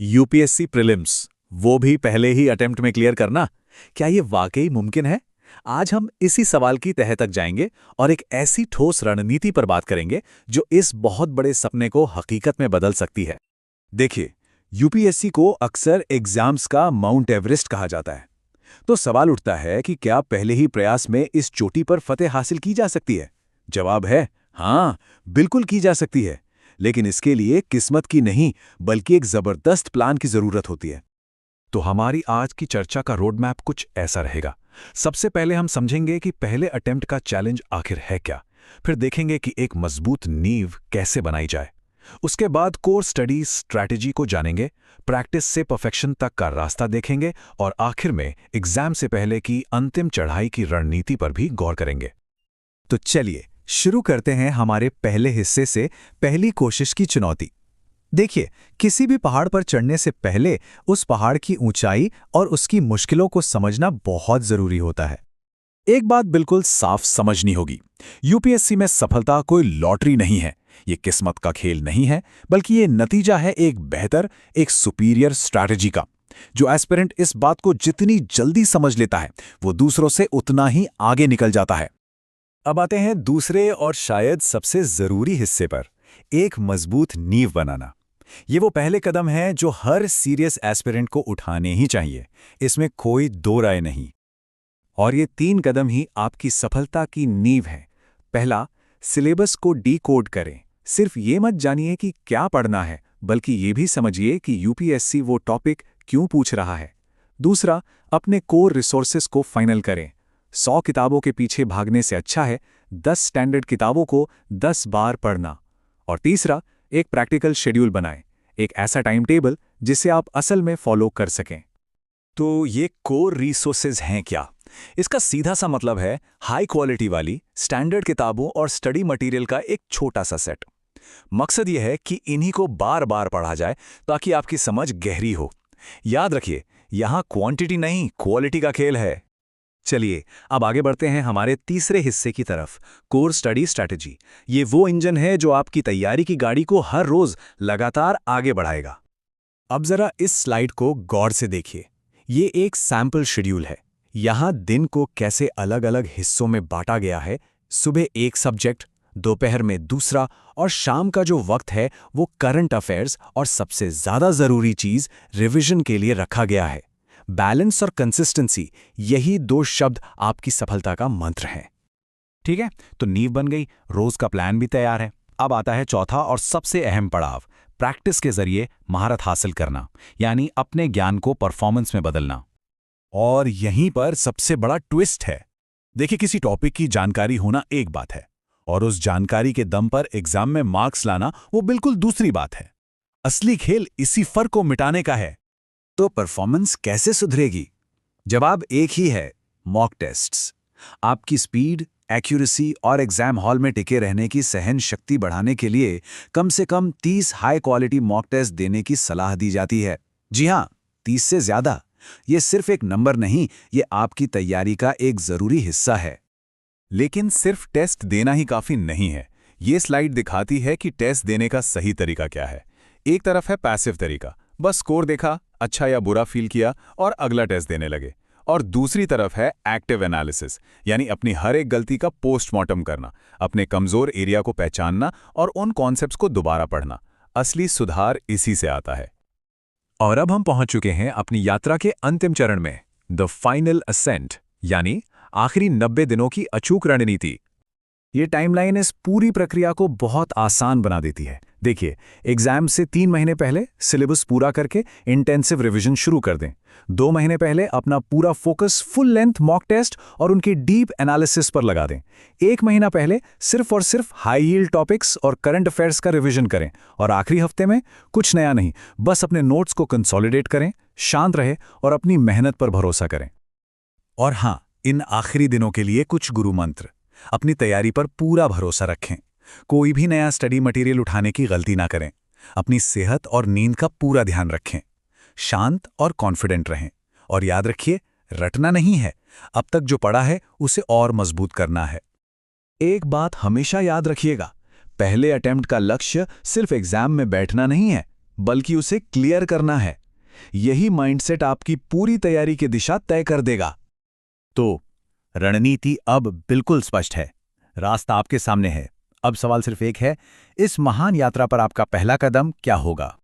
UPSC prelims, वो भी पहले ही अटेम्प्ट में क्लियर करना, क्या ये वाकई मुमकिन है? आज हम इसी सवाल की तह तक जाएंगे और एक ऐसी ठोस रणनीति पर बात करेंगे जो इस बहुत बड़े सपने को हकीकत में बदल सकती है। देखिए, यूपीएससी को अक्सर एग्जाम्स का माउंट एवरेस्ट कहा जाता है। तो सवाल उठता है कि क्या पहले ही प्रयास में इस चोटी पर फतेह हासिल की जा सकती है? जवाब है हाँ, बिल्कुल की जा सकती है। लेकिन इसके लिए किस्मत की नहीं, बल्कि एक जबरदस्त प्लान की जरूरत होती है। तो हमारी आज की चर्चा का रोड मैप कुछ ऐसा रहेगा। सबसे पहले हम समझेंगे कि पहले अटेम्प्ट का चैलेंज आखिर है क्या। फिर देखेंगे कि एक मजबूत नींव कैसे बनाई जाए। उसके बाद कोर स्टडी स्ट्रैटेजी को जानेंगे, प्रैक्टिस से परफेक्शन तक का रास्ता देखेंगे और आखिर में एग्जाम से पहले की अंतिम चढ़ाई की रणनीति पर भी गौर करेंगे। तो चलिए शुरू करते हैं हमारे पहले हिस्से से, पहली कोशिश की चुनौती। देखिए, किसी भी पहाड़ पर चढ़ने से पहले उस पहाड़ की ऊंचाई और उसकी मुश्किलों को समझना बहुत जरूरी होता है। एक बात बिल्कुल साफ समझनी होगी, यूपीएससी में सफलता कोई लॉटरी नहीं है। ये किस्मत का खेल नहीं है, बल्कि ये नतीजा है एक बेहतर, एक सुपीरियर स्ट्रैटेजी का। जो एस्पिरेंट इस बात को जितनी जल्दी समझ लेता है, वो दूसरों से उतना ही आगे निकल जाता है। अब आते हैं दूसरे और शायद सबसे जरूरी हिस्से पर, एक मजबूत नींव बनाना। ये वो पहले कदम है जो हर सीरियस एस्पिरेंट को उठाने ही चाहिए, इसमें कोई दो राय नहीं। और ये 3 कदम ही आपकी सफलता की नींव है। पहला, सिलेबस को डीकोड करें। सिर्फ ये मत जानिए कि क्या पढ़ना है, बल्कि ये भी समझिए कि यूपीएससी वो टॉपिक क्यों पूछ रहा है। दूसरा, अपने कोर रिसोर्सेस को फाइनल करें। 100 किताबों के पीछे भागने से अच्छा है 10 स्टैंडर्ड किताबों को 10 बार पढ़ना। और तीसरा, एक प्रैक्टिकल शेड्यूल बनाएं, एक ऐसा टाइम टेबल जिसे आप असल में फॉलो कर सकें। तो ये कोर रिसोर्सेज हैं क्या? इसका सीधा सा मतलब है हाई क्वालिटी वाली स्टैंडर्ड किताबों और स्टडी मटेरियल का एक छोटा सा सेट। मकसद यह है कि इन्हीं को बार बार पढ़ा जाए ताकि आपकी समझ गहरी हो। याद रखिए, यहां क्वांटिटी नहीं, क्वालिटी का खेल है। चलिए अब आगे बढ़ते हैं हमारे तीसरे हिस्से की तरफ, कोर स्टडी स्ट्रैटेजी। ये वो इंजन है जो आपकी तैयारी की गाड़ी को हर रोज लगातार आगे बढ़ाएगा। अब जरा इस स्लाइड को गौर से देखिए। ये एक सैंपल शेड्यूल है। यहाँ दिन को कैसे अलग अलग हिस्सों में बांटा गया है। सुबह एक सब्जेक्ट, दोपहर में दूसरा और शाम का जो वक्त है वो करंट अफेयर्स और सबसे ज्यादा जरूरी चीज रिवीजन के लिए रखा गया है। बैलेंस और कंसिस्टेंसी, यही 2 शब्द आपकी सफलता का मंत्र हैं। ठीक है, तो नींव बन गई, रोज का प्लान भी तैयार है। अब आता है चौथा और सबसे अहम पड़ाव, प्रैक्टिस के जरिए महारत हासिल करना, यानी अपने ज्ञान को परफॉर्मेंस में बदलना। और यहीं पर सबसे बड़ा ट्विस्ट है। देखिए, किसी टॉपिक की जानकारी होना एक बात है और उस जानकारी के दम पर एग्जाम में मार्क्स लाना वो बिल्कुल दूसरी बात है। असली खेल इसी फर्क को मिटाने का है। तो परफॉर्मेंस कैसे सुधरेगी? जवाब एक ही है, मॉक टेस्ट्स। आपकी स्पीड, एक्यूरेसी और एग्जाम हॉल में टिके रहने की सहन शक्ति बढ़ाने के लिए कम से कम 30 हाई क्वालिटी मॉक टेस्ट देने की सलाह दी जाती है। जी हाँ, 30 से ज्यादा। ये सिर्फ एक नंबर नहीं, ये आपकी तैयारी का एक जरूरी हिस्सा है। लेकिन सिर्फ टेस्ट देना ही काफी नहीं है। ये स्लाइड दिखाती है कि टेस्ट देने का सही तरीका क्या है। एक तरफ है पैसिव तरीका, बस स्कोर देखा, अच्छा या बुरा फील किया और अगला टेस्ट देने लगे। और दूसरी तरफ है एक्टिव एनालिसिस, यानी अपनी हर एक गलती का पोस्टमार्टम करना, अपने कमजोर एरिया को पहचानना और उन कॉन्सेप्ट्स को दोबारा पढ़ना। असली सुधार इसी से आता है। और अब हम पहुंच चुके हैं अपनी यात्रा के अंतिम चरण में, द फाइनल असेंट, यानी आखिरी 90 दिनों की अचूक रणनीति। ये टाइमलाइन इस पूरी प्रक्रिया को बहुत आसान बना देती है। देखिए, एग्जाम से 3 महीने पहले सिलेबस पूरा करके इंटेंसिव रिवीजन शुरू कर दें। 2 महीने पहले अपना पूरा focus full length mock test और उनकी डीप एनालिसिस पर लगा दें। 1 महीना पहले सिर्फ और सिर्फ हाई यील्ड टॉपिक्स और करंट अफेयर्स का रिवीजन करें। और आखिरी हफ्ते में कुछ नया नहीं, बस अपने नोट्स को कंसोलिडेट करें, शांत रहे और अपनी मेहनत पर भरोसा करें। और हाँ, इन आखिरी दिनों के लिए कुछ गुरु मंत्र। अपनी तैयारी पर पूरा भरोसा रखें। कोई भी नया स्टडी मटेरियल उठाने की गलती ना करें। अपनी सेहत और नींद का पूरा ध्यान रखें। शांत और कॉन्फिडेंट रहें। और याद रखिए, रटना नहीं है, अब तक जो पढ़ा है उसे और मजबूत करना है। एक बात हमेशा याद रखिएगा, पहले अटेम्प्ट का लक्ष्य सिर्फ एग्जाम में बैठना नहीं है, बल्कि उसे क्लियर करना है। यही माइंडसेट आपकी पूरी तैयारी की दिशा तय कर देगा। तो रणनीति अब बिल्कुल स्पष्ट है, रास्ता आपके सामने है। अब सवाल सिर्फ एक है, इस महान यात्रा पर आपका पहला कदम क्या होगा?